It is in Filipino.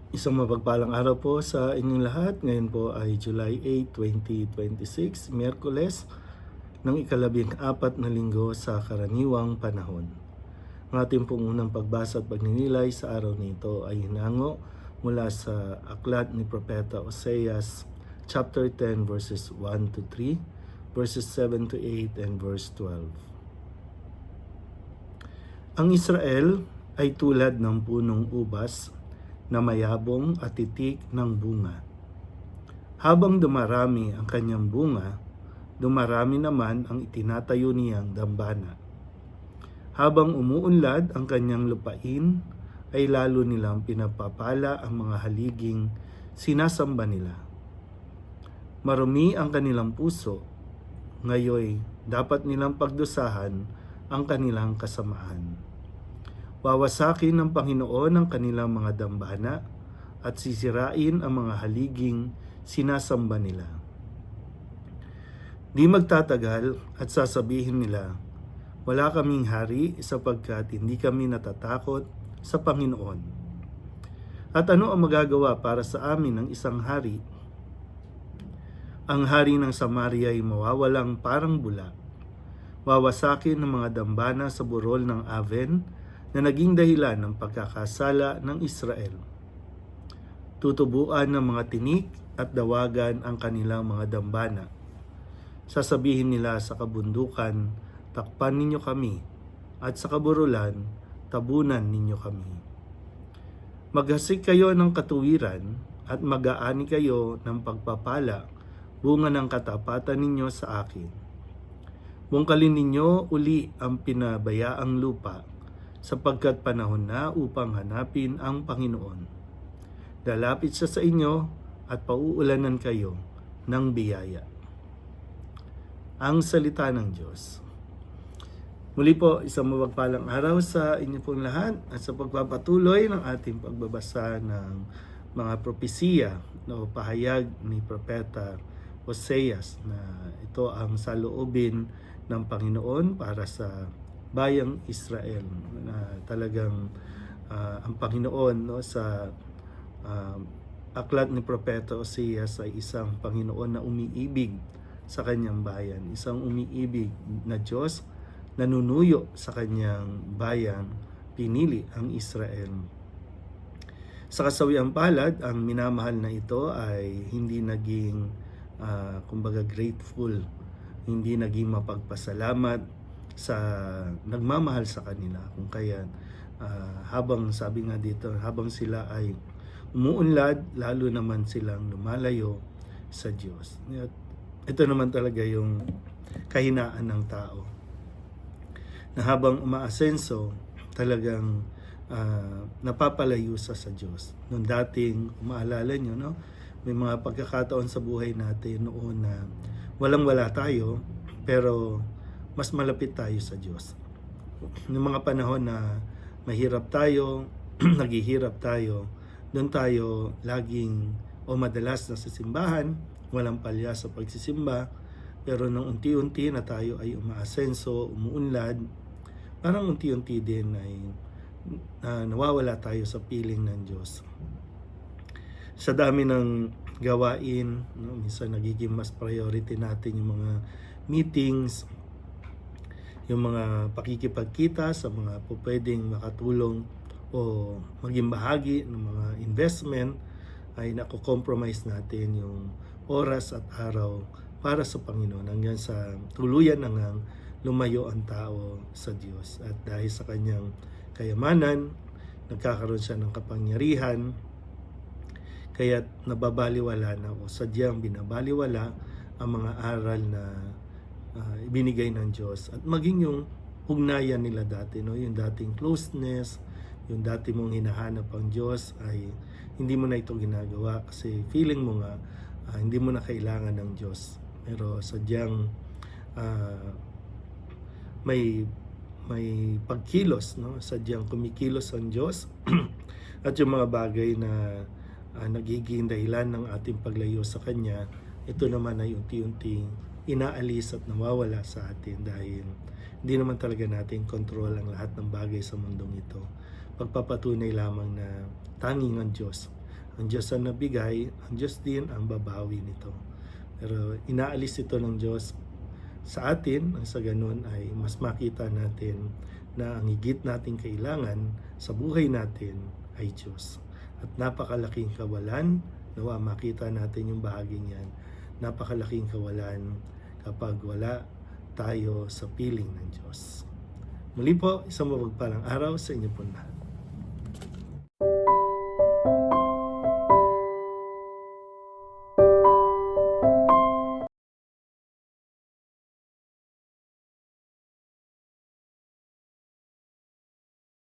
Isang mapagpalang araw po sa inyong lahat. Ngayon po ay July 8, 2026, Miyerkules ng ikalabing-apat na linggo sa karaniwang panahon. Ang ating pong unang pagbasa at pagninilay sa araw nito ay hinango mula sa aklat ni Propeta Oseas, chapter 10, verses 1 to 3, verses 7 to 8, and verse 12. Ang Israel ay tulad ng punong ubas na mayabong at titik ng bunga. Habang dumarami ang kanyang bunga, dumarami naman ang itinatayo niyang dambana. Habang umuunlad ang kanyang lupain, ay lalo nilang pinapapala ang mga haliging sinasamba nila. Marumi ang kanilang puso, ngayoy dapat nilang pagdusahan ang kanilang kasamaan. Wawasakin ng Panginoon ang kanilang mga dambana at sisirain ang mga haliging sinasamba nila. Di magtatagal at sasabihin nila, wala kaming hari sapagkat hindi kami natatakot sa Panginoon. At ano ang magagawa para sa amin ng isang hari? Ang hari ng Samaria ay mawawalang parang bula. Wawasakin ng mga dambana sa burol ng Aven na naging dahilan ng pagkakasala ng Israel. Tutubuan ng mga tinik at dawagan ang kanilang mga dambana. Sasabihin nila sa kabundukan, takpan ninyo kami, at sa kaburulan, tabunan ninyo kami. Maghasik kayo ng katuwiran at mag-aani kayo ng pagpapala, bunga ng katapatan ninyo sa akin. Bungkalin ninyo uli ang pinabayaang lupa, sapagkat panahon na upang hanapin ang Panginoon. Lalapit siya sa inyo at pauulanan kayo ng biyaya. Ang salita ng Diyos. Muli po, isang mapagpalang araw sa inyo pong lahat at sa pagpapatuloy ng ating pagbabasa ng mga propesiya o pahayag ni Propeta Oseas na ito ang saloobin ng Panginoon para sa bayang Israel na talagang ang Panginoon sa aklat ni Propeta Oseas ay isang Panginoon na umiibig sa kanyang bayan, isang umiibig na Diyos nanunuyo sa kanyang bayan, pinili ang Israel. Sa kasawiang palad, ang minamahal na ito ay hindi naging kumbaga grateful, hindi naging mapagpasalamat sa nagmamahal sa kanila. Kung kaya habang sabi nga dito, habang sila ay umuunlad, lalo naman silang lumalayo sa Diyos. Ito naman talaga yung kahinaan ng tao. Na habang umaasenso, talagang napapalayo sa Diyos. Noong dating, maalala nyo, no? May mga pagkakataon sa buhay natin noon na walang-wala tayo, pero mas malapit tayo sa Diyos. Noong mga panahon na mahirap tayo, naghihirap tayo, doon tayo laging o madalas na sa simbahan, walang palya sa pagsisimba, pero nung unti-unti na tayo ay umaasenso, umuunlad, parang unti-unti din ay nawawala tayo sa piling ng Diyos. Sa dami ng gawain, no, minsan nagiging mas priority natin yung mga meetings, yung mga pakikipagkita sa mga pwedeng makatulong o maging bahagi ng mga investment, ay nako-compromise natin yung oras at araw para sa Panginoon hanggang sa tuluyan na ngang lumayo ang tao sa Diyos. At dahil sa kanyang kayamanan, nagkakaroon siya ng kapangyarihan, kaya nababaliwala na o sadyang binabaliwala ang mga aral na ibinigay ng Diyos. At maging yung ugnayan nila dati, no? Yung dating closeness, yung dati mong hinahanap ang Diyos ay hindi mo na ito ginagawa kasi feeling mo nga hindi mo na kailangan ng Diyos. Pero sadyang may pagkilos, no? Sadyang kumikilos ang Diyos at yung mga bagay na nagiging dahilan ng ating paglayo sa Kanya, ito naman ay unti-unting inaalis at nawawala sa atin dahil hindi naman talaga natin control ang lahat ng bagay sa mundong ito. Pagpapatunay lamang na tanging ang Diyos Ang Diyos ang nabigay, ang Diyos din ang babawi nito. Pero inaalis ito ng Diyos sa atin, ang sa ganun ay mas makita natin na ang higit nating kailangan sa buhay natin ay Diyos. At napakalaking kawalan, nawa makita natin yung bahaging yan, napakalaking kawalan kapag wala tayo sa piling ng Diyos. Muli po, isang mapagpalang araw sa inyo po lahat.